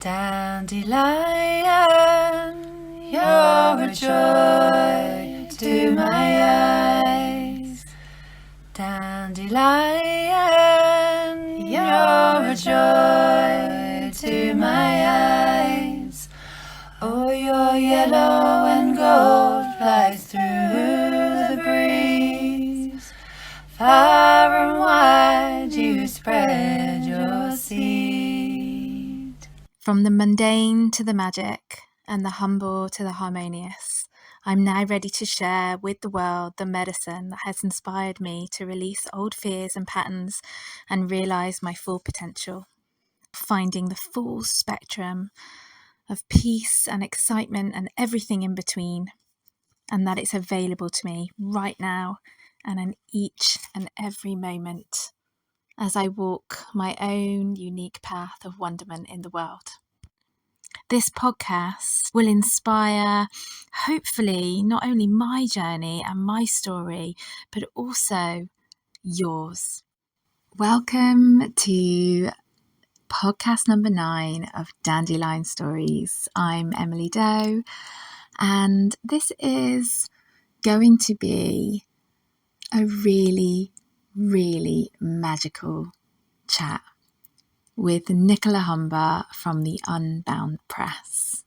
Dandelion, you're a joy to my eyes. Dandelion, you're a joy to my eyes. Oh, your yellow and gold flies through the breeze. Far and wide you spread your seed. From the mundane to the magic, and the humble to the harmonious, I'm now ready to share with the world the medicine that has inspired me to release old fears and patterns and realize my full potential, finding the full spectrum of peace and excitement and everything in between, and that it's available to me right now and in each and every moment as I walk my own unique path of wonderment in the world. This podcast will inspire, hopefully, not only my journey and my story, but also yours. Welcome to podcast number 9 of Dandelion Stories. I'm Emily Doe, and this is going to be a really, really magical chat with Nicola Humber from the Unbound Press.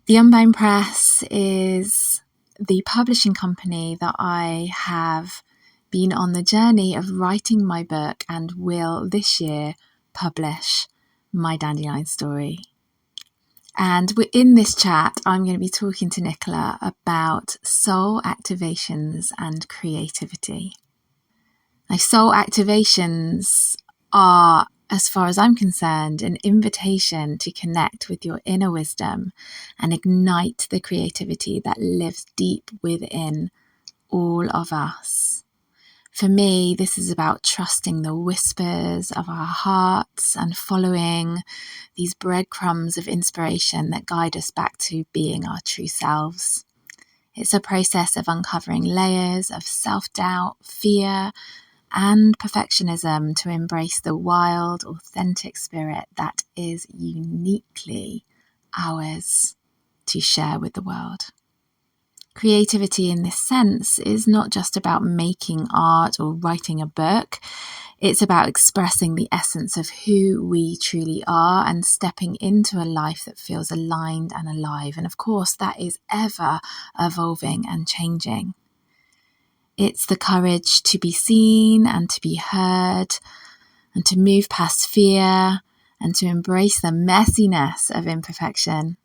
The Unbound Press is the publishing company that I have been on the journey of writing my book and will this year publish my Dandelion story. And in this chat, I'm going to be talking to Nicola about soul activations and creativity. Now, soul activations are, as far as I'm concerned, an invitation to connect with your inner wisdom and ignite the creativity that lives deep within all of us. For me, this is about trusting the whispers of our hearts and following these breadcrumbs of inspiration that guide us back to being our true selves. It's a process of uncovering layers of self-doubt, fear, and perfectionism to embrace the wild, authentic spirit that is uniquely ours to share with the world. Creativity in this sense is not just about making art or writing a book. It's about expressing the essence of who we truly are and stepping into a life that feels aligned and alive. And of course, that is ever evolving and changing. It's the courage to be seen and to be heard and to move past fear and to embrace the messiness of imperfection.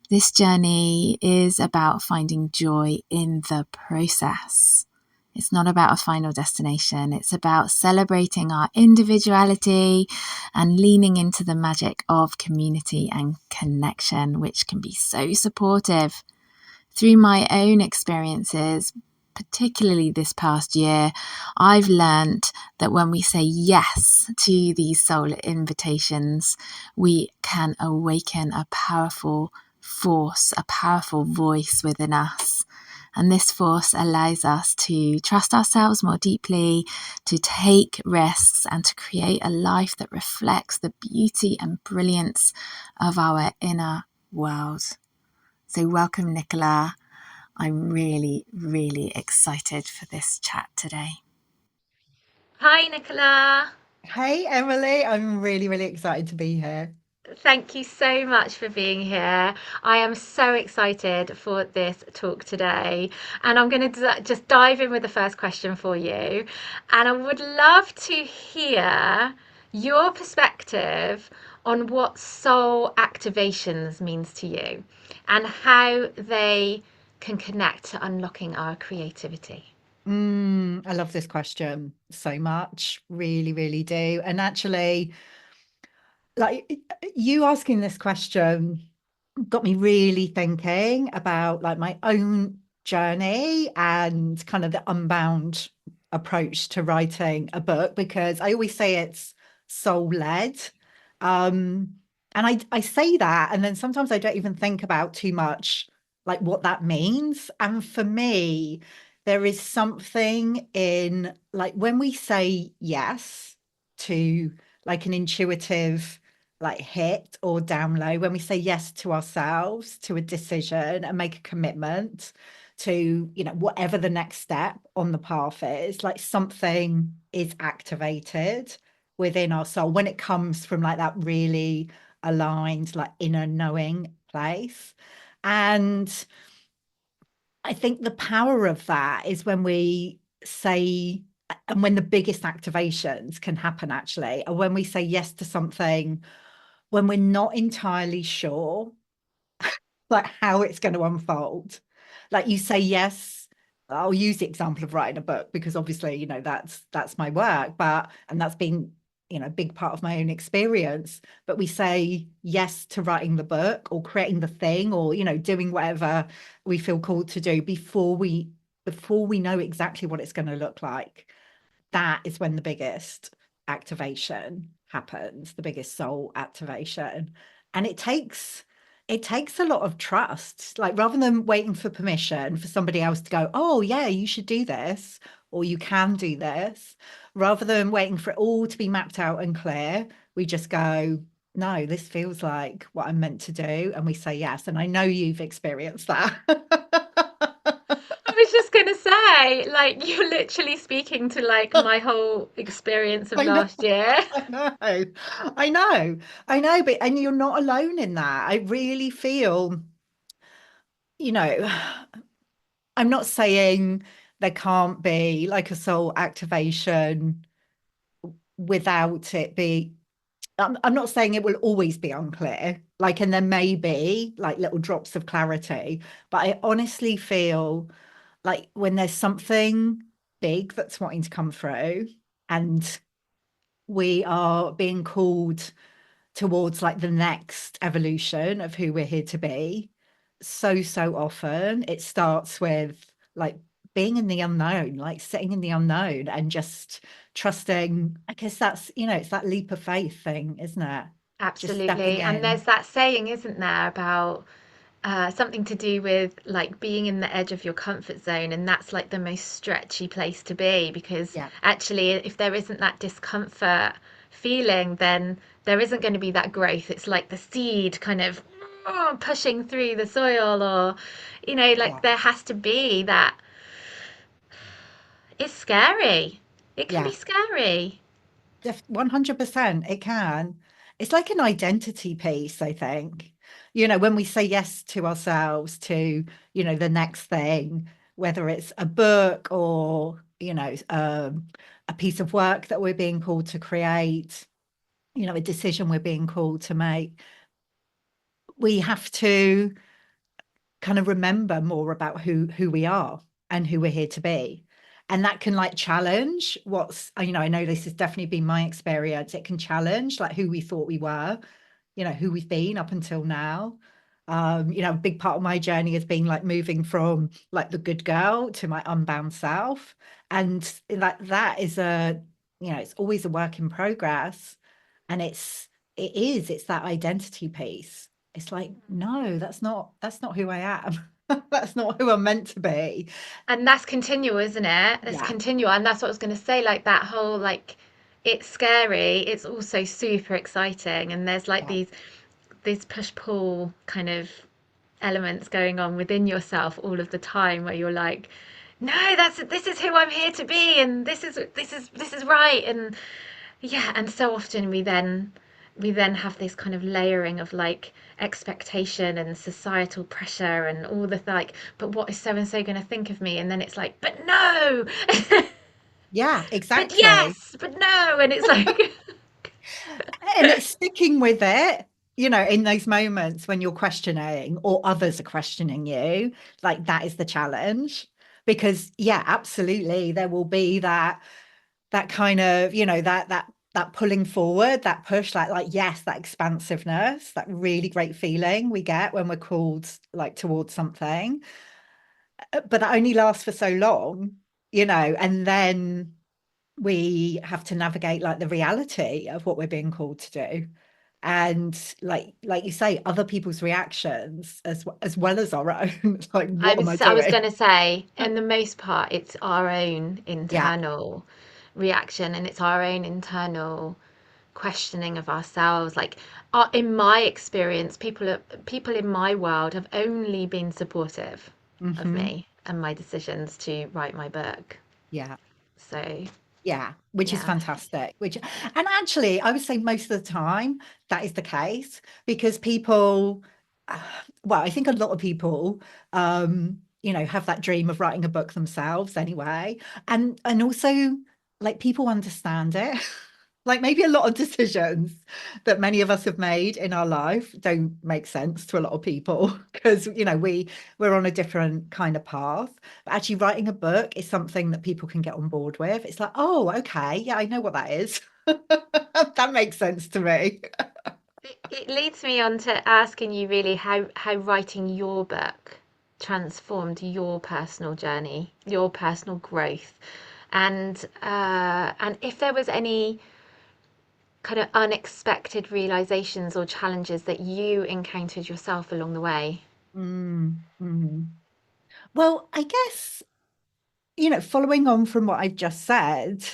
This journey is about finding joy in the process. It's not about a final destination. It's about celebrating our individuality and leaning into the magic of community and connection, which can be so supportive. Through my own experiences, particularly this past year, I've learned that when we say yes to these soul invitations, we can awaken a powerful force, a powerful voice within us. And this force allows us to trust ourselves more deeply, to take risks, and to create a life that reflects the beauty and brilliance of our inner world. So welcome, Nicola. I'm really, really excited for this chat today. Hi, Nicola. Hey, Emily. I'm really, really excited to be here. Thank you so much for being here. I am so excited for this talk today. And I'm going to just dive in with the first question for you. And I would love to hear your perspective on what soul activations means to you and how they can connect to unlocking our creativity. I love this question so much. Really, really do. And actually, like you asking this question got me really thinking about like my own journey and kind of the unbound approach to writing a book, because I always say it's soul led. And I say that, and then sometimes I don't even think about too much like what that means. And for me, there is something in like when we say yes to like an intuitive like hit or down low, when we say yes to ourselves, to a decision and make a commitment to, whatever the next step on the path is, like something is activated within our soul when it comes from like that really aligned, like inner knowing place. And I think the power of that is when we say, and when the biggest activations can happen actually, are when we say yes to something when we're not entirely sure like how it's going to unfold. Like you say yes, I'll use the example of writing a book because obviously, that's my work, but and that's been, a big part of my own experience. But we say yes to writing the book or creating the thing or, doing whatever we feel called to do before we know exactly what it's going to look like. That is when the biggest activation happens, the biggest soul activation. And it takes a lot of trust. Like rather than waiting for permission for somebody else to go, oh yeah, you should do this, or you can do this, rather than waiting for it all to be mapped out and clear, we just go, no, this feels like what I'm meant to do. And we say yes. And I know you've experienced that. I was just gonna say, like, you're literally speaking to like my whole experience of I know. last year. I know, I know, I know, but and you're not alone in that. I really feel, you know, I'm not saying there can't be like a soul activation without it be. I'm not saying it will always be unclear, like, and there may be like little drops of clarity, but I honestly feel like when there's something big that's wanting to come through and we are being called towards like the next evolution of who we're here to be, so often it starts with like being in the unknown, like sitting in the unknown and just trusting. I guess that's, it's that leap of faith thing, isn't it? Just stepping Absolutely. And in. there's that saying, isn't there, about something to do with like being in the edge of your comfort zone, and that's like the most stretchy place to be because Yeah, actually, if there isn't that discomfort feeling, then there isn't going to be that growth. It's like the seed kind of pushing through the soil, or like yeah, there has to be that. It's scary. It can be yeah. scary. 100%, it can. It's like an identity piece, I think. When we say yes to ourselves, to, the next thing, whether it's a book or, a piece of work that we're being called to create, a decision we're being called to make, we have to kind of remember more about who we are and who we're here to be. And that can like challenge I know this has definitely been my experience. It can challenge like who we thought we were, who we've been up until now. A big part of my journey has been like moving from like the good girl to my unbound self. And that is it's always a work in progress. And it's that identity piece. It's like, no, that's not who I am. That's not who I'm meant to be. And that's continual, isn't it? It's Yeah, continual. And that's what I was going to say. Like that whole, like, it's scary. It's also super exciting. And there's like yeah, these push-pull kind of elements going on within yourself all of the time where you're like, no, this is who I'm here to be, and this is right. And yeah, and so often we then have this kind of layering of like expectation and societal pressure and all the like, but what is so and so going to think of me? And then it's like, but no, yeah, but exactly. yes, but no. And it's like, And it's sticking with it, in those moments when you're questioning or others are questioning you, like that is the challenge. Because yeah, absolutely, there will be that kind of, that pulling forward, that push, like yes, that expansiveness, that really great feeling we get when we're called like towards something. But that only lasts for so long, and then we have to navigate like the reality of what we're being called to do. And like you say, other people's reactions as well as our own. Like, I what am I was I was doing? going to say, in the most part, it's our own Yeah, internal reaction and it's our own internal questioning of ourselves. Like, in my experience, people in my world have only been supportive of Hmm. me and my decisions to write my book. Yeah. So, Yeah, which is yeah. fantastic. Which, and actually, I would say most of the time that is the case because people, uh, well, I think a lot of people, have that dream of writing a book themselves anyway, and also like people understand it. Like maybe a lot of decisions that many of us have made in our life don't make sense to a lot of people because we're on a different kind of path. But actually writing a book is something that people can get on board with. It's like, oh, okay, yeah, I know what that is. That makes sense to me. It leads me on to asking you really how writing your book transformed your personal journey, your personal growth, and if there was any kind of unexpected realizations or challenges that you encountered yourself along the way. Mm, mm. Well, I guess, following on from what I've just said,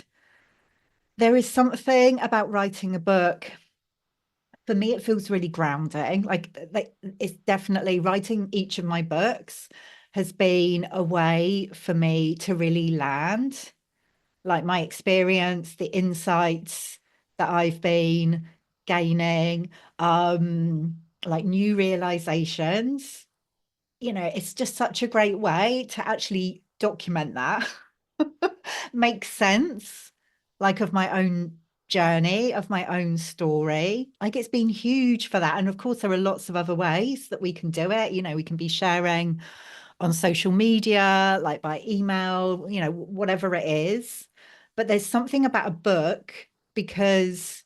there is something about writing a book. For me, it feels really grounding. Like it's definitely writing each of my books has been a way for me to really land, like my experience, the insights that I've been gaining, like new realizations. It's just such a great way to actually document that, make sense, like of my own journey, of my own story. Like it's been huge for that. And of course, there are lots of other ways that we can do it. We can be sharing on social media, like by email, whatever it is. But there's something about a book because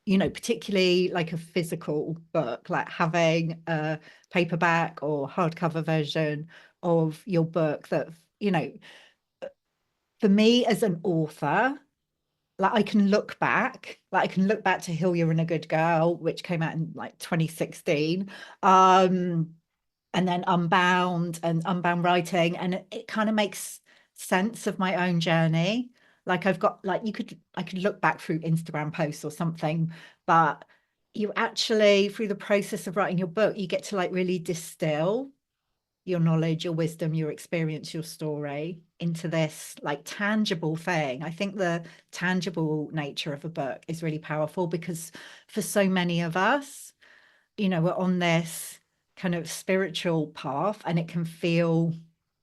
particularly like a physical book, like having a paperback or hardcover version of your book that, you know, for me as an author, like I can look back to Hillier and a Good Girl, which came out in like 2016. And then Unbound and Unbound Writing, and it kind of makes sense of my own journey. Like I've got like I could look back through Instagram posts or something, but you actually through the process of writing your book, you get to like really distill your knowledge, your wisdom, your experience, your story into this like tangible thing. I think the tangible nature of a book is really powerful because for so many of us, we're on this kind of spiritual path and it can feel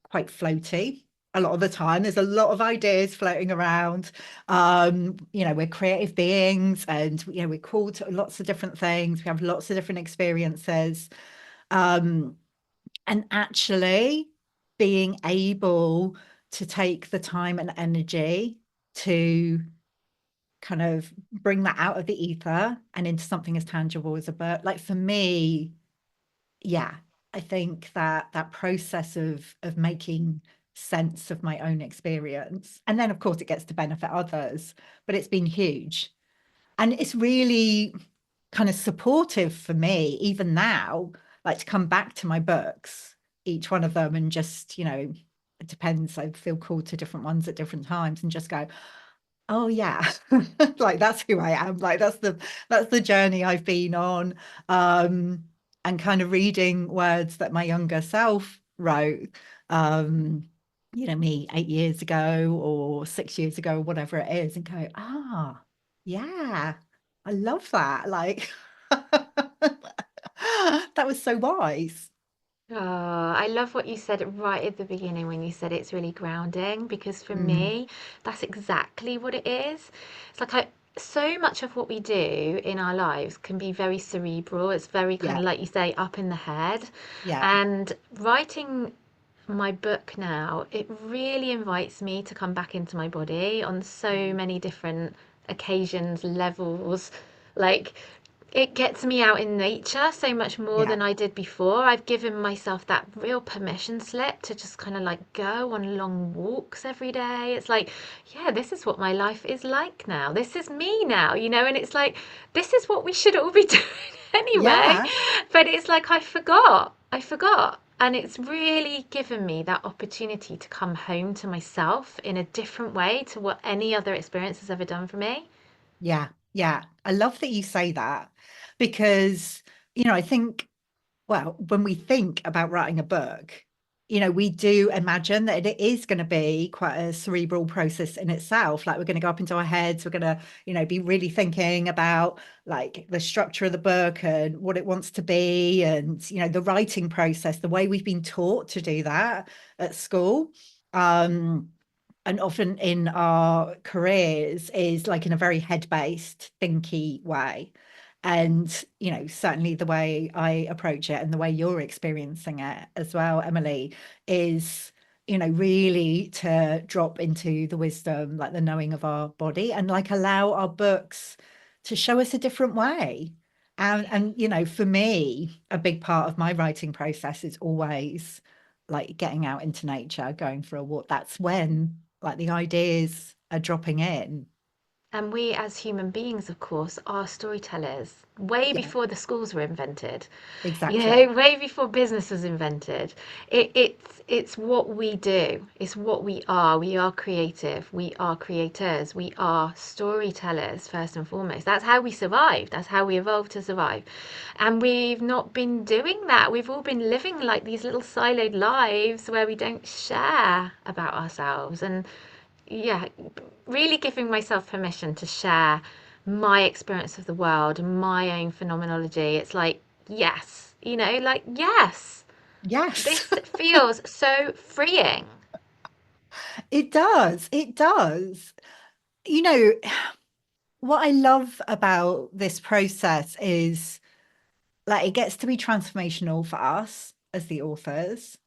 quite floaty a lot of the time. There's a lot of ideas floating around. We're creative beings and we're called to lots of different things. We have lots of different experiences. Um, and actually being able to take the time and energy to kind of bring that out of the ether and into something as tangible as a book. Like for me, yeah, I think that that process of making sense of my own experience, and then of course it gets to benefit others, but it's been huge. And it's really kind of supportive for me, even now, like to come back to my books, each one of them, and just, it depends. I feel called to different ones at different times and just go, oh yeah, like that's who I am. Like that's the journey I've been on. Um, and kind of reading words that my younger self wrote, me 8 years ago or 6 years ago, whatever it is, and go, yeah, I love that. Like that was so wise. Oh, I love what you said right at the beginning when you said it's really grounding because for Mm, me, that's exactly what it is. It's like so much of what we do in our lives can be very cerebral. It's very kind yeah, of like you say, up in the head. yeah, And writing my book now, it really invites me to come back into my body on so many different occasions, levels. Like it gets me out in nature so much more yeah, than I did before. I've given myself that real permission slip to just kind of like go on long walks every day. It's like, yeah, this is what my life is like now. This is me now, and it's like, this is what we should all be doing anyway. yeah, But it's like, I forgot. I forgot. And it's really given me that opportunity to come home to myself in a different way to what any other experience has ever done for me. yeah. Yeah, I love that you say that because, I think, well, when we think about writing a book, we do imagine that it is going to be quite a cerebral process in itself. Like we're going to go up into our heads, we're going to, be really thinking about like the structure of the book and what it wants to be, and, the writing process, the way we've been taught to do that at school. Um, and often in our careers is like in a very head-based thinky way. And certainly the way I approach it and the way you're experiencing it as well, Emily, is really to drop into the wisdom, like the knowing of our body, and like allow our books to show us a different way. And for me, a big part of my writing process is always like getting out into nature, going for a walk. That's when like the ideas are dropping in. And we, as human beings, of course, are storytellers way Yeah, before the schools were invented. exactly. Way before business was invented. It's what we do. It's what we are. We are creative. We are creators. We are storytellers first and foremost. That's how we survived. That's how we evolved to survive. And we've not been doing that. We've all been living like these little siloed lives where we don't share about ourselves. And yeah, really giving myself permission to share my experience of the world and my own phenomenology. It's like, yes, like, yes, Yes, this feels so freeing. it does. It does. You know, what I love about this process is like it gets to be transformational for us as the authors,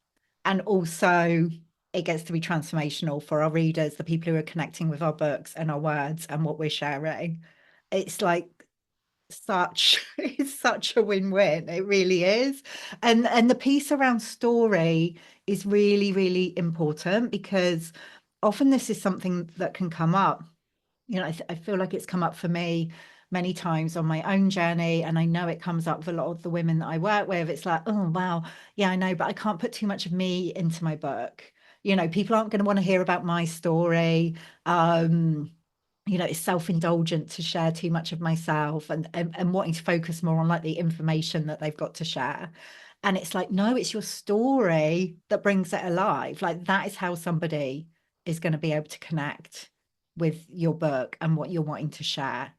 and also it gets to be transformational for our readers, the people who are connecting with our books and our words and what we're sharing. It's like such it's such a win-win. It really is. And the piece around story is really, really important because often this is something that can come up. I feel like it's come up for me many times on my own journey, and I know it comes up for a lot of the women that I work with. It's like, oh wow, yeah, I know, but I can't put too much of me into my book. People aren't going to want to hear about my story. um it's self-indulgent to share too much of myself, and wanting to focus more on like the information that they've got to share. And it's like, no, it's your story that brings it alive. Like that is how somebody is going to be able to connect with your book and what you're wanting to share.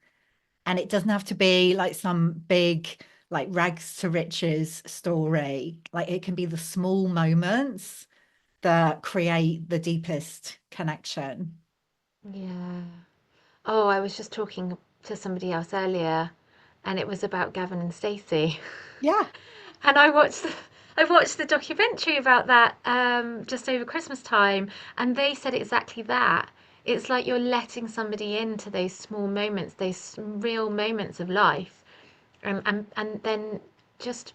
And it doesn't have to be like some big like rags to riches story. Like it can be the small moments that create the deepest connection. Yeah. Oh, I was just talking to somebody else earlier, and it was about Gavin and Stacey. Yeah. And I watched the documentary about that just over Christmas time, and they said exactly that. It's like you're letting somebody into those small moments, those real moments of life, and then just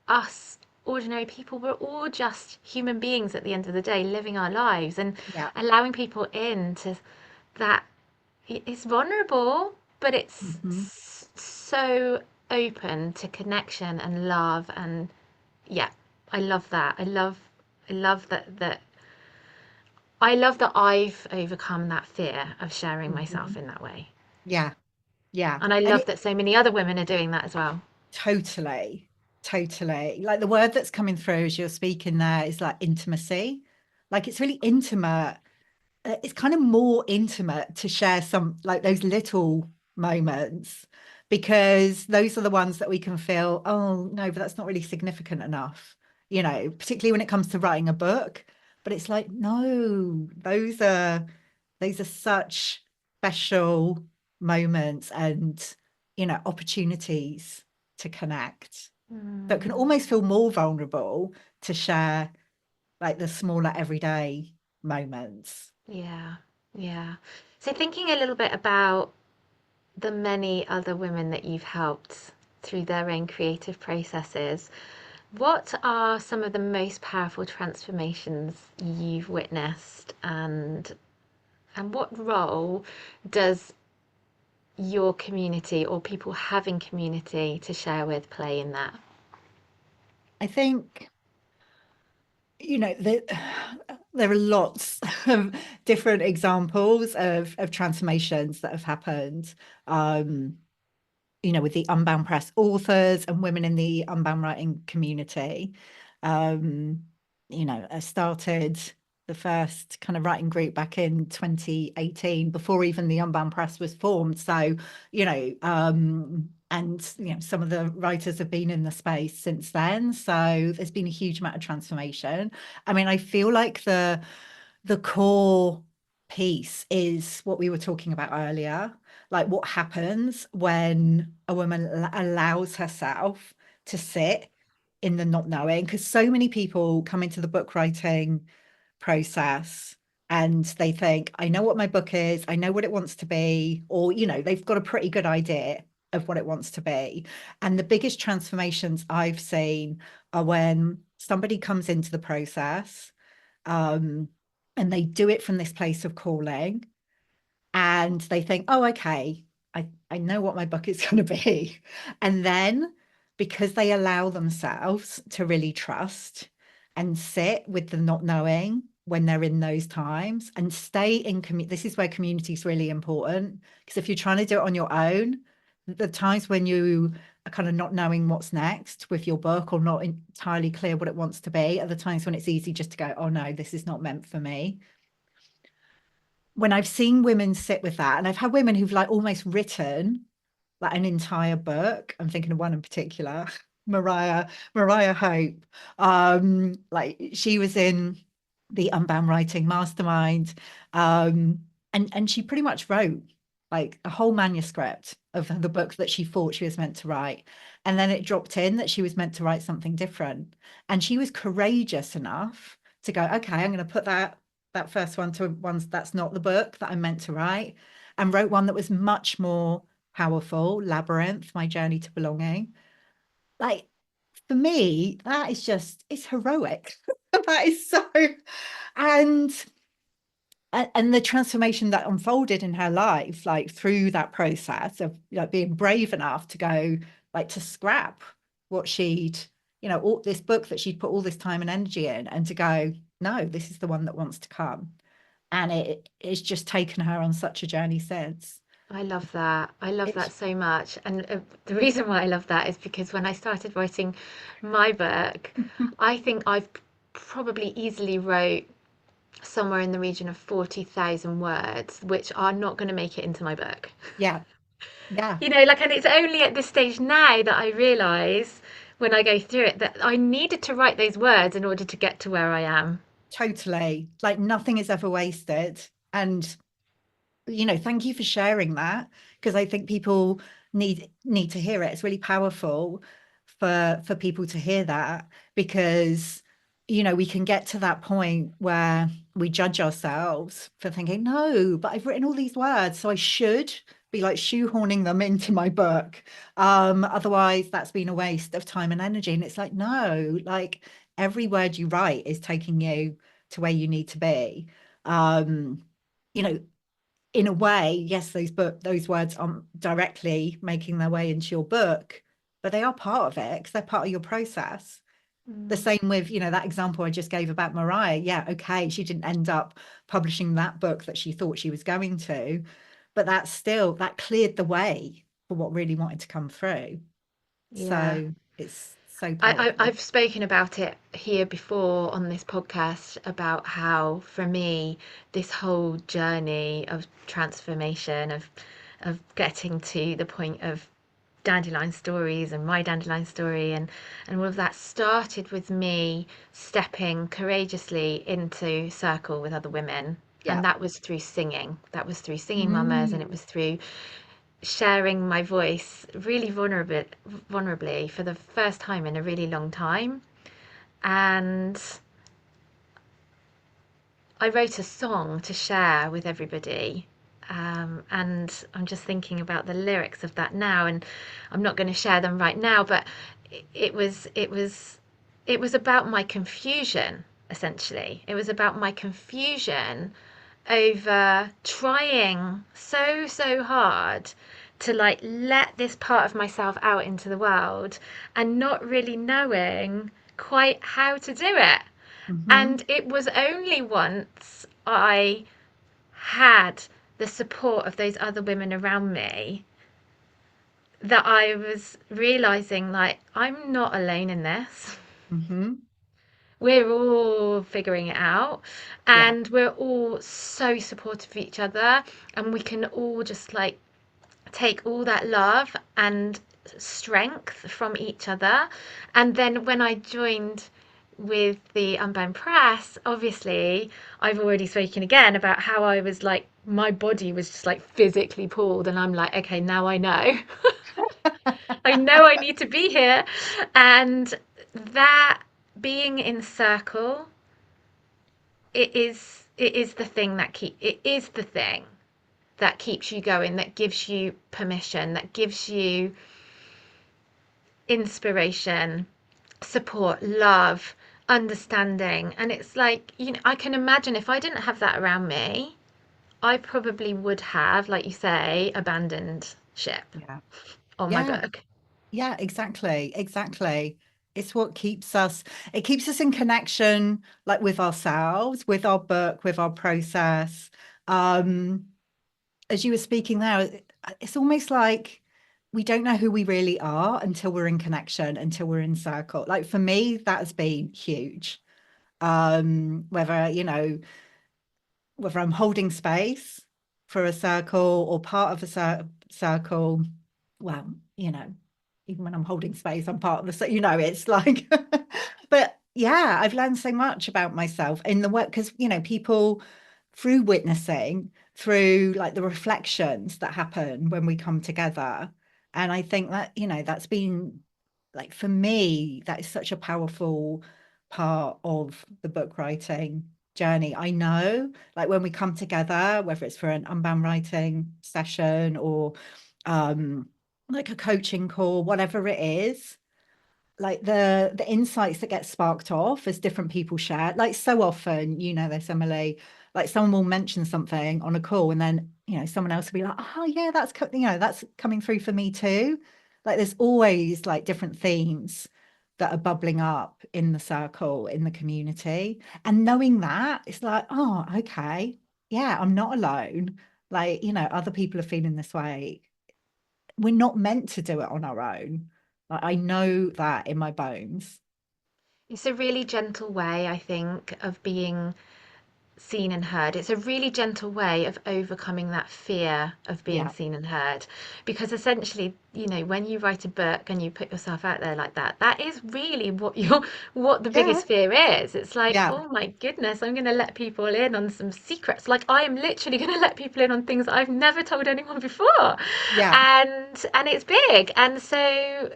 us ordinary people. We're all just human beings at the end of the day, living our lives, and Yeah. allowing people into that. It's vulnerable, but it's Mhm. so open to connection and love, and yeah, I love that. I love that I love that I've overcome that fear of sharing myself Mhm. in that way. Yeah. Yeah. And I And love it that so many other women are doing that as well. totally, totally. Like the word that's coming through as you're speaking there is like intimacy. Like it's really intimate. It's kind of more intimate to share some like those little moments, because those are the ones that we can feel, oh no, but that's not really significant enough, particularly when it comes to writing a book. But it's like, no, those are such special moments and opportunities to connect that can Mm, almost feel more vulnerable to share like the smaller everyday moments. yeah, yeah. So thinking a little bit about the many other women that you've helped through their own creative processes, what are some of the most powerful transformations you've witnessed, and what role does your community or people having community to share with play in that? I think, that there are lots of different examples of transformations that have happened. with the Unbound Press authors and women in the Unbound writing community. Um, I started the first kind of writing group back in 2018, before even the Unbound Press was formed. So, and some of the writers have been in the space since then. So there's been a huge amount of transformation. I mean, I feel like the core piece is what we were talking about earlier, like what happens when a woman allows herself to sit in the not knowing, because so many people come into the book writing process and they think, I know what my book is, I know what it wants to be, or they've got a pretty good idea of what it wants to be. And the biggest transformations I've seen are when somebody comes into the process, um, and they do it from this place of calling, and they think, oh, okay, I know what my book is going to be. And then, because they allow themselves to really trust and sit with the not knowing when they're in those times, and stay in community, this is where community is really important. Because if you're trying to do it on your own, the times when you are kind of not knowing what's next with your book, or not entirely clear what it wants to be, are the times when it's easy just to go, oh no, this is not meant for me. When I've seen women sit with that, and I've had women who've like almost written like an entire book. I'm thinking of one in particular, Mariah Hope. Like she was in the Unbound Writing Mastermind, and she pretty much wrote like a whole manuscript of the book that she thought she was meant to write, and then it dropped in that she was meant to write something different, and she was courageous enough to go, okay, I'm going to put that first one to ones that's not the book that I'm meant to write, and wrote one that was much more powerful, Labyrinth, My Journey to Belonging. Like, for me, that is just, it's heroic. That is so, and and the transformation that unfolded in her life, like through that process of like being brave enough to go, like to scrap what she'd, all this book that she'd put all this time and energy in, and to go, no, this is the one that wants to come. And it's just taken her on such a journey since. I love that. I love that It's so much. And the reason why I love that is because when I started writing my book, I think I've probably easily wrote somewhere in the region of 40,000 words, which are not going to make it into my book. yeah, yeah. Like, and it's only at this stage now that I realize when I go through it that I needed to write those words in order to get to where I am. Totally. Like nothing is ever wasted. And thank you for sharing that, because I think people need to hear it. It's really powerful for people to hear that, because we can get to that point where we judge ourselves for thinking, no, but I've written all these words, so I should be like shoehorning them into my book. Otherwise that's been a waste of time and energy. And it's like, no, like every word you write is taking you to where you need to be. um you know in a way, yes, those words aren't directly making their way into your book, but they are part of it because they're part of your process. The Mm. same with, that example I just gave about Mariah. Yeah, okay, she didn't end up publishing that book that she thought she was going to, but that cleared the way for what really wanted to come through. Yeah. So it's so I powerful. I've spoken about it here before on this podcast about how, for me, this whole journey of transformation, of getting to the point of Dandelion Stories and my Dandelion story, and all of that started with me stepping courageously into circle with other women. And Yeah. that was through singing. That was through singing mamas, and it Mm. was through sharing my voice really vulnerably for the first time in a really long time. And I wrote a song to share with everybody. And I'm just thinking about the lyrics of that now, and I'm not going to share them right now, but it was about my confusion, essentially. It was about my confusion over trying so hard to like let this part of myself out into the world and not really knowing quite how to do it. Hmm. And it was only once I had the support of those other women around me that I was realizing like I'm not alone in this. Hmm. We're all figuring it out, Yeah. and we're all so supportive of each other, and we can all just like take all that love and strength from each other. And then when I joined with the Unbound Press, obviously, I've already spoken again about how I was like, my body was just like physically pulled, and I'm like, okay, now I know. I know I need to be here. And that being in circle, it is the thing that it is the thing that keeps you going, that gives you permission, that gives you inspiration, support, love, understanding. And it's like, I can imagine if I didn't have that around me, I probably would have, like you say, abandoned ship Yeah. on my Yeah. book. Yeah, exactly. Exactly. It's what keeps us, it keeps us in connection, like with ourselves, with our book, with our process. Um, as you were speaking there, it's almost like we don't know who we really are until we're in connection, until we're in circle. Like for me, that has been huge. Whether, whether I'm holding space for a circle or part of a circle, well, even when I'm holding space, I'm part of the, it's like, but yeah, I've learned so much about myself in the work because, people through witnessing, through like the reflections that happen when we come together. And I think that, that's been like for me, that is such a powerful part of the book writing journey. I know, like when we come together, whether it's for an unbound writing session or like a coaching call, whatever it is, like the insights that get sparked off as different people share, like so often, this, Emily, like someone will mention something on a call and then someone else will be like, oh yeah, that's coming through for me too. Like there's always like different themes that are bubbling up in the circle, in the community, and knowing that it's like, oh okay, yeah, I'm not alone. Like other people are feeling this way. We're not meant to do it on our own. Like, I know that in my bones. It's a really gentle way, I think, of being seen and heard. It's a really gentle way of overcoming that fear of being Yeah. seen and heard. Because essentially, when you write a book and you put yourself out there like that, that is really what the Yeah. biggest fear is. It's like, Yeah. oh my goodness, I'm going to let people in on some secrets. Like I am literally going to let people in on things that I've never told anyone before. Yeah. And it's big. And so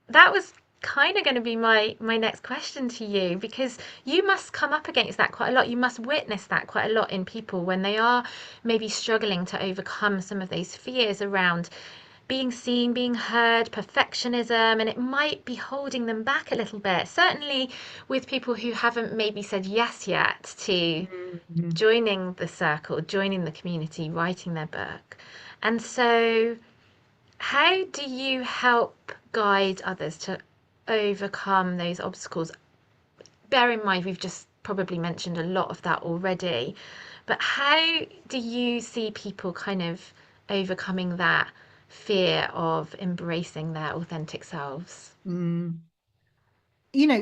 that was kind of going to be my next question to you, because you must come up against that quite a lot. You must witness that quite a lot in people when they are maybe struggling to overcome some of those fears around being seen, being heard, perfectionism, and it might be holding them back a little bit. Certainly with people who haven't maybe said yes yet to Mhm. joining the circle, joining the community, writing their book. And so how do you help guide others to overcome those obstacles? Bear in mind, we've just probably mentioned a lot of that already, but how do you see people kind of overcoming that fear of embracing their authentic selves? Mm.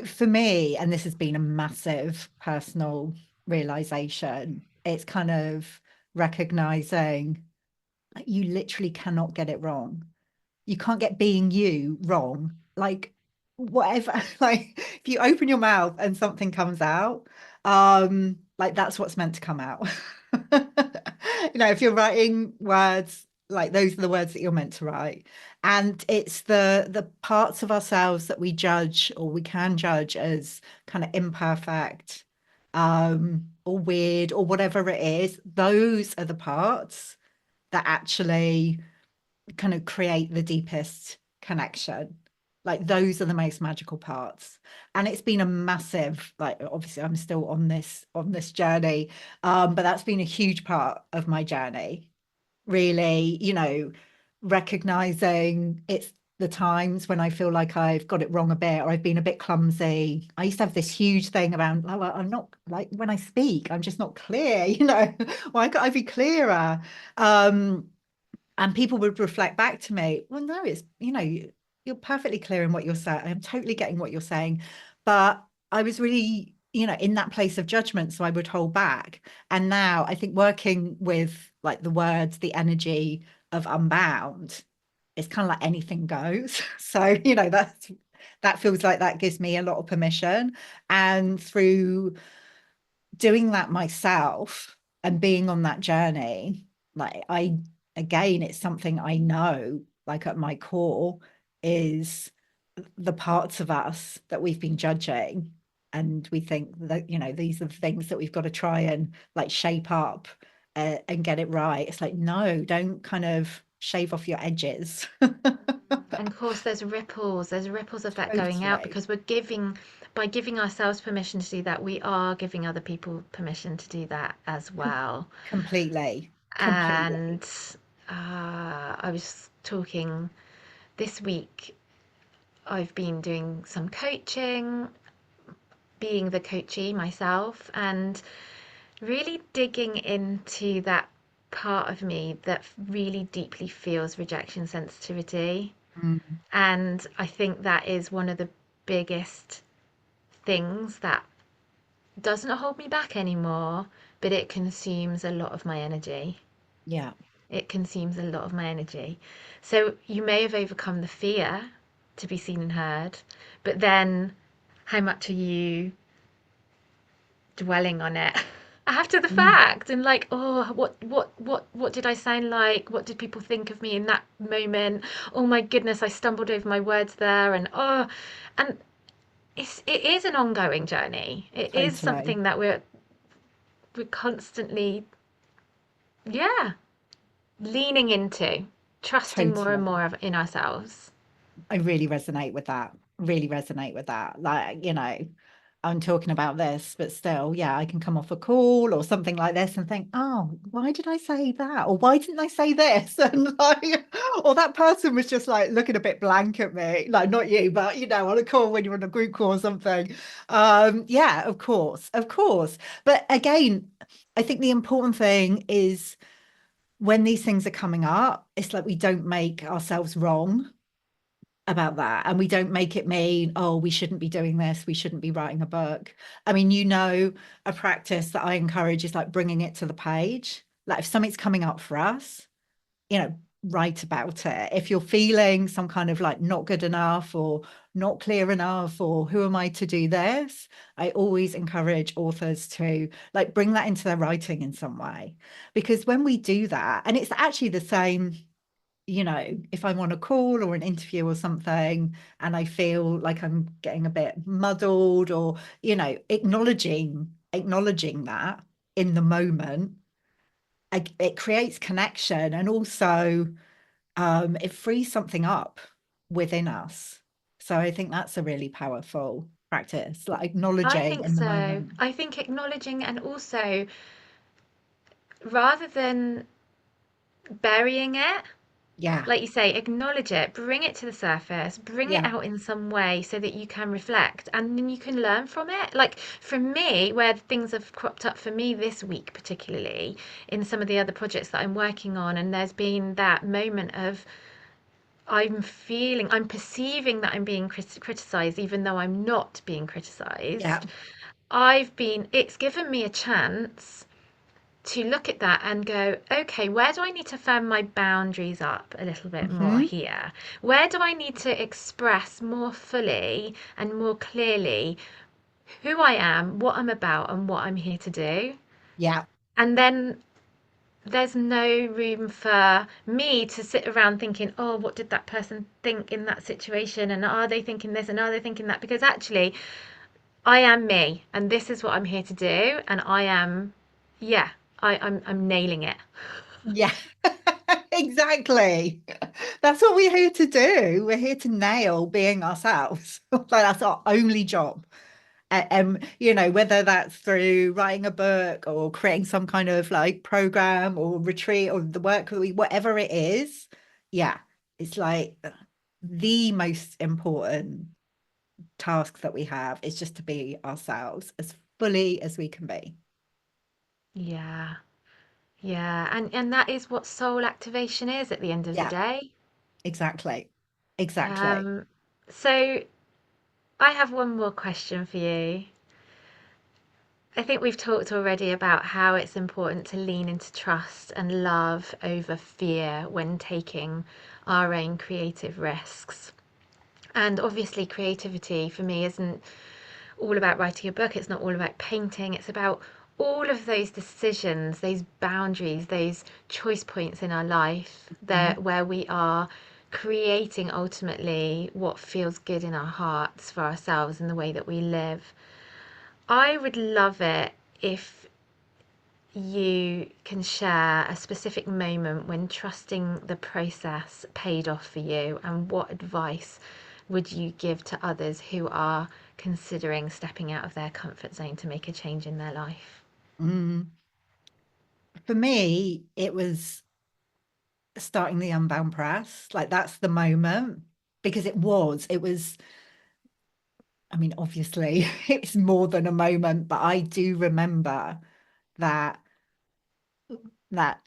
For me, and this has been a massive personal realization, it's kind of recognizing like, you literally cannot get it wrong. You can't get being you wrong. Like whatever, like if you open your mouth and something comes out, like that's what's meant to come out. If you're writing words, like those are the words that you're meant to write. And it's the parts of ourselves that we judge or we can judge as kind of imperfect, or weird or whatever it is, those are the parts that actually kind of create the deepest connection. Like those are the most magical parts. And it's been a massive, like obviously I'm still on this journey. But that's been a huge part of my journey. Really, recognizing it's the times when I feel like I've got it wrong a bit or I've been a bit clumsy. I used to have this huge thing around, oh, well, I'm not like when I speak, I'm just not clear, why can't I be clearer? Um, And people would reflect back to me, well, no, it's, you're perfectly clear in what you're saying. I'm totally getting what you're saying. But I was really, in that place of judgment. So I would hold back. And now I think working with like the words, the energy of Unbound, it's kind of like anything goes. So, that feels like that gives me a lot of permission. And through doing that myself and being on that journey, like again, it's something I know, like at my core, is the parts of us that we've been judging. And we think that, these are the things that we've got to try and like shape up and get it right. It's like, no, don't kind of shave off your edges. And of course, there's ripples of that going out Totally. because by giving ourselves permission to do that, we are giving other people permission to do that as well. Completely. Completely. And I was talking this week, I've been doing some coaching, being the coachee myself, and really digging into that part of me that really deeply feels rejection sensitivity. Mm, And I think that is one of the biggest things that doesn't hold me back anymore, but it consumes a lot of my energy. yeah. It consumes a lot of my energy. So you may have overcome the fear to be seen and heard, but then how much are you dwelling on it after the Mm, fact and like, oh, what did I sound like? What did people think of me in that moment? Oh my goodness, I stumbled over my words there, and and it is an ongoing journey. It is totally. something that we're constantly, yeah, leaning into, trusting more and Totally. more in ourselves. I really resonate with that. Really resonate with that. Like, I'm talking about this, but still, yeah, I can come off a call or something like this and think, oh, why did I say that? Or why didn't I say this? And like, or that person was just like looking a bit blank at me. Like, not you, but on a call when you're on a group call or something. Yeah, of course, of course. But again, I think the important thing is when these things are coming up, it's like we don't make ourselves wrong about that, and we don't make it mean, oh, we shouldn't be doing this, we shouldn't be writing a book. I mean, a practice that I encourage is like bringing it to the page. Like if something's coming up for us, you know write about it. If you're feeling some kind of like not good enough or not clear enough, or who am I to do this, I always encourage authors to like bring that into their writing in some way, because when we do that, and it's actually the same, if I'm on a call or an interview or something and I feel like I'm getting a bit muddled, or, acknowledging that in the moment, it creates connection, and also it frees something up within us. So I think that's a really powerful practice, like I acknowledging think in the so. moment. I think acknowledging, and also rather than burying it, Yeah, like you say, acknowledge it, bring it to the surface, bring it yeah, out in some way so that you can reflect and then you can learn from it. Like for me, where things have cropped up for me this week, particularly in some of the other projects that I'm working on, and there's been that moment of I'm perceiving that I'm being criticized, even though I'm not being yeah. criticized. It's given me a chance to look at that and go, okay, where do I need to firm my boundaries up a little bit more Hmm. here? Where do I need to express more fully and more clearly who I am, what I'm about, and what I'm here to do? Yeah, And then there's no room for me to sit around thinking, oh, what did that person think in that situation? And are they thinking this and are they thinking that? Because actually, I am me and this is what I'm here to do. And yeah, I'm nailing it. yeah. Exactly. That's what we're here to do. We're here to nail being ourselves. Like that's our only job. Whether that's through writing a book or creating some kind of like program or retreat or the work that whatever it is. Yeah, it's like the most important task that we have is just to be ourselves as fully as we can be. Yeah. Yeah, and that is what soul activation is at the end of the Yeah, day. exactly. Exactly. Um, so I have one more question for you. I think we've talked already about how it's important to lean into trust and love over fear when taking our own creative risks. And obviously, creativity for me isn't all about writing a book, it's not all about painting, it's about all of those decisions, those boundaries, those choice points in our life that Mhm. where we are creating ultimately what feels good in our hearts for ourselves and the way that we live. I would love it if you can share a specific moment when trusting the process paid off for you, and what advice would you give to others who are considering stepping out of their comfort zone to make a change in their life? Mm. For me, it was starting the Unbound Press. Like that's the moment because it was, I mean, obviously it's more than a moment, but I do remember that that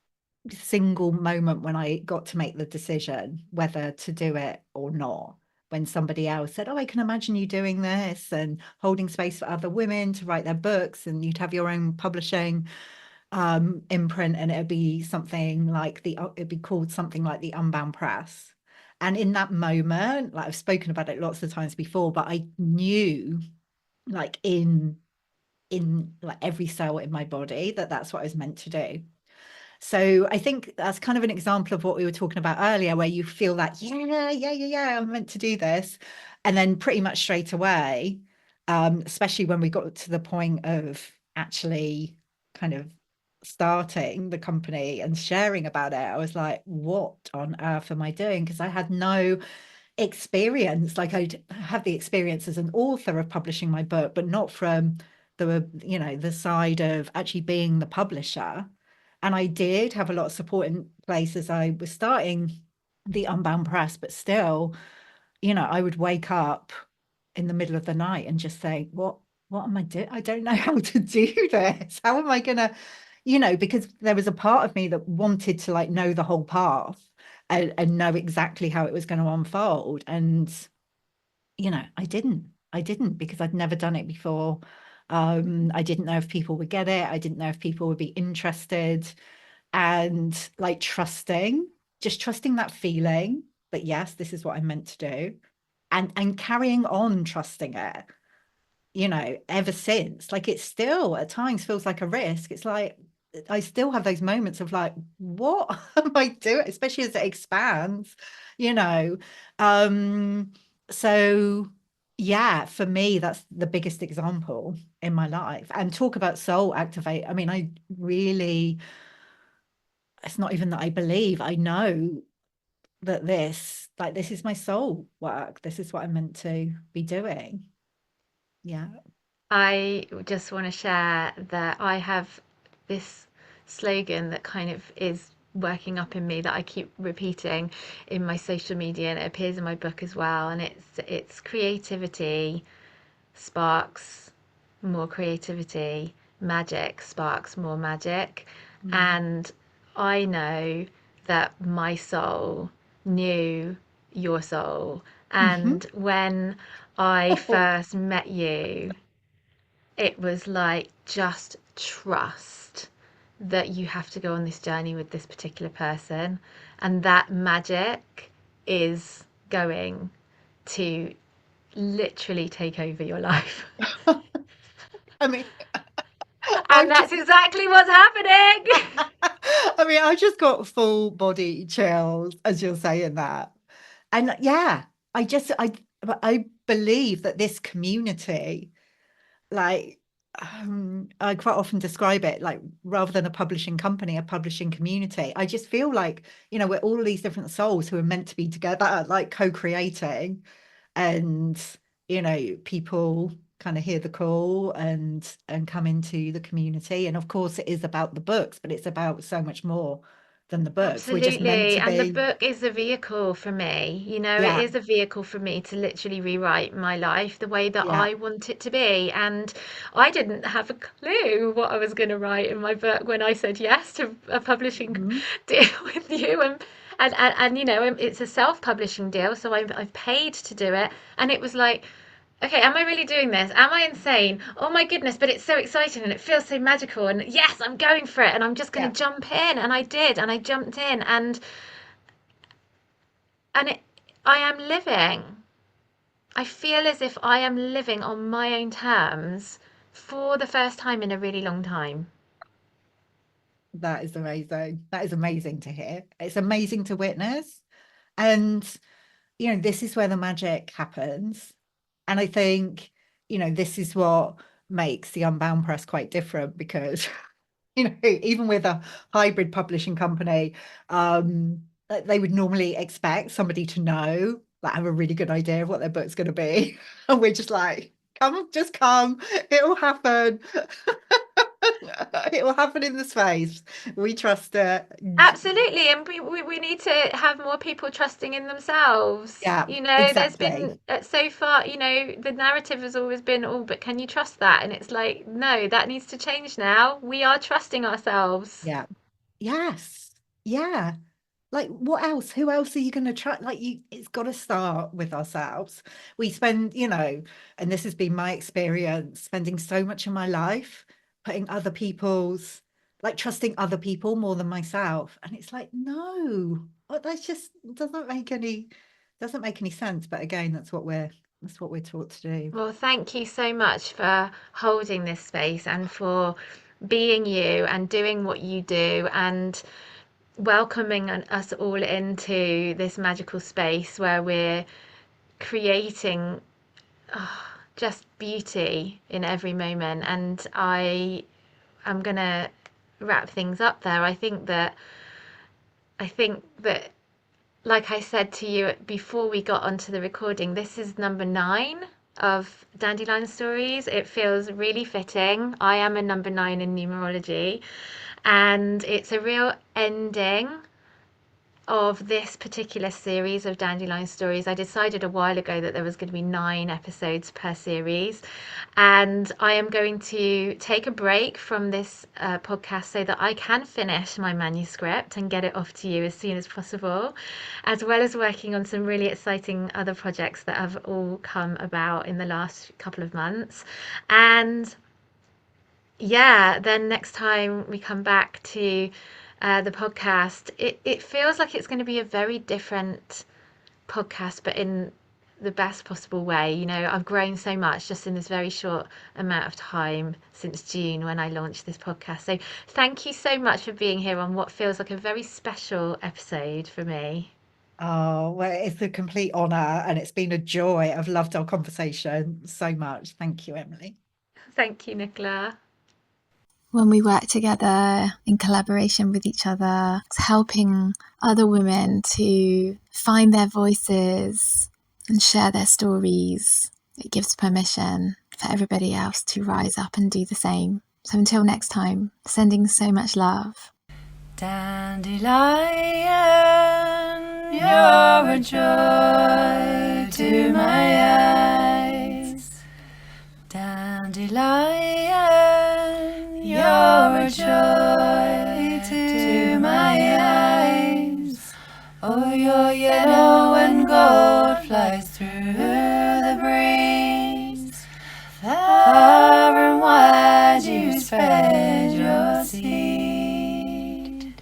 single moment when I got to make the decision whether to do it or not. When somebody else said, "Oh, I can imagine you doing this and holding space for other women to write their books, and you'd have your own publishing imprint, and it'd be called something like the Unbound Press." And in that moment, like I've spoken about it lots of times before, but I knew, like in like every cell in my body, that that's what I was meant to do. So I think that's kind of an example of what we were talking about earlier, where you feel that, yeah, I'm meant to do this. And then pretty much straight away, especially when we got to the point of actually kind of starting the company and sharing about it, I was like, what on earth am I doing? Because I had no experience. Like I'd have the experience as an author of publishing my book, but not from the side of actually being the publisher. And I did have a lot of support in place as I was starting the Unbound Press, but still, I would wake up in the middle of the night and just say, what am I doing? I don't know how to do this. How am I gonna, because there was a part of me that wanted to like know the whole path and know exactly how it was going to unfold. And, I didn't because I'd never done it before. I didn't know if people would get it. I didn't know if people would be interested. And like just trusting that feeling that yes, this is what I'm meant to do. And carrying on trusting it, ever since. Like it still at times feels like a risk. It's like I still have those moments of like, what am I doing? Especially as it expands, you know. Um, so yeah, for me, that's the biggest example in my life. And talk about soul activate. I mean, I really, it's not even that I believe, I know that this is my soul work. This is what I'm meant to be doing. Yeah. I just want to share that I have this slogan that kind of is working up in me that I keep repeating in my social media, and it appears in my book as well. And it's creativity sparks more creativity, magic sparks more magic. Mm. And I know that my soul knew your soul. Mhm. And when I Oh, first met you, it was like, just trust that you have to go on this journey with this particular person, and that magic is going to literally take over your life. I mean, And I've that's just, exactly what's happening. I mean, I just got full body chills as you're saying that. And yeah, I believe that this community, like, I quite often describe it like rather than a publishing company, a publishing community. I just feel like, we're all these different souls who are meant to be together, like co-creating. And people kind of hear the call and come into the community. And of course it is about the books, but it's about so much more than the books. We're just meant Absolutely. to And the be, book is a vehicle for me. It yeah, is a vehicle for me to literally rewrite my life the way that yeah, I want it to be. And I didn't have a clue what I was going to write in my book when I said yes to a publishing mhm, deal with you. And it's a self-publishing deal, so I've paid to do it. And it was like, okay, am I really doing this? Am I insane? Oh my goodness, but it's so exciting and it feels so magical. And yes, I'm going for it and I'm just going yeah. to jump in. And I did, and I jumped in and I am living. I feel as if I am living on my own terms for the first time in a really long time. That is amazing. That is amazing to hear. It's amazing to witness. And, this is where the magic happens. And I think, this is what makes the Unbound Press quite different because, even with a hybrid publishing company, they would normally expect somebody to know, like have a really good idea of what their book's going to be. And we're just like, come, just come, it'll happen. It will happen in the space. We trust it. And Absolutely, and we need to have more people trusting in themselves. yeah, There's exactly. been so far, the narrative has always been, oh, but can you trust that? And it's like, no, that needs to change now. We are trusting ourselves. Yeah. Yes. Yeah. Like, what else? Who else are you going to try? Like, it's got to start with ourselves. We spend, and this has been my experience, spending so much of my life putting other people's, like, trusting other people more than myself. And it's like, no, that's just doesn't make any sense. But again, that's what we're taught to do. Well, thank you so much for holding this space and for being you and doing what you do and welcoming us all into this magical space where we're creating just beauty in every moment. And I am gonna wrap things up there. I think that like I said to you before we got onto the recording, this is number 9 of Dandelion Stories. It feels really fitting. I am a number 9 in numerology, and it's a real ending of this particular series of Dandelion Stories. I decided a while ago that there was going to be 9 episodes per series, and I am going to take a break from this podcast so that I can finish my manuscript and get it off to you as soon as possible, as well as working on some really exciting other projects that have all come about in the last couple of months. And yeah, then next time we come back to the podcast, it feels like it's going to be a very different podcast, but in the best possible way. I've grown so much just in this very short amount of time since June when I launched this podcast. So thank you so much for being here on what feels like a very special episode for me. Oh, well, it's a complete honor and it's been a joy. I've loved our conversation so much. Thank you, Emily. Thank you, Nicola. When we work together in collaboration with each other, helping other women to find their voices and share their stories, it gives permission for everybody else to rise up and do the same. So until next time, sending so much love. Dandelion, you're a joy to my eyes. Dandelion, you're a joy to my eyes. Oh, your yellow and gold flies through the breeze. Far and wide you spread your seed.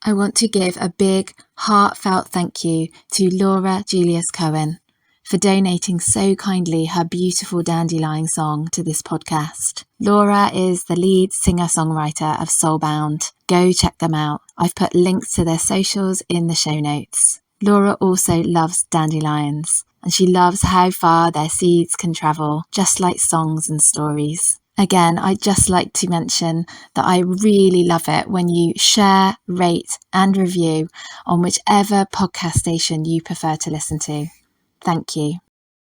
I want to give a big, heartfelt thank you to Laura Julius Cohen for donating so kindly her beautiful Dandelion song to this podcast. Laura is the lead singer-songwriter of Soulbound. Go check them out. I've put links to their socials in the show notes. Laura also loves dandelions, and she loves how far their seeds can travel, just like songs and stories. Again, I'd just like to mention that I really love it when you share, rate and review on whichever podcast station you prefer to listen to. Thank you.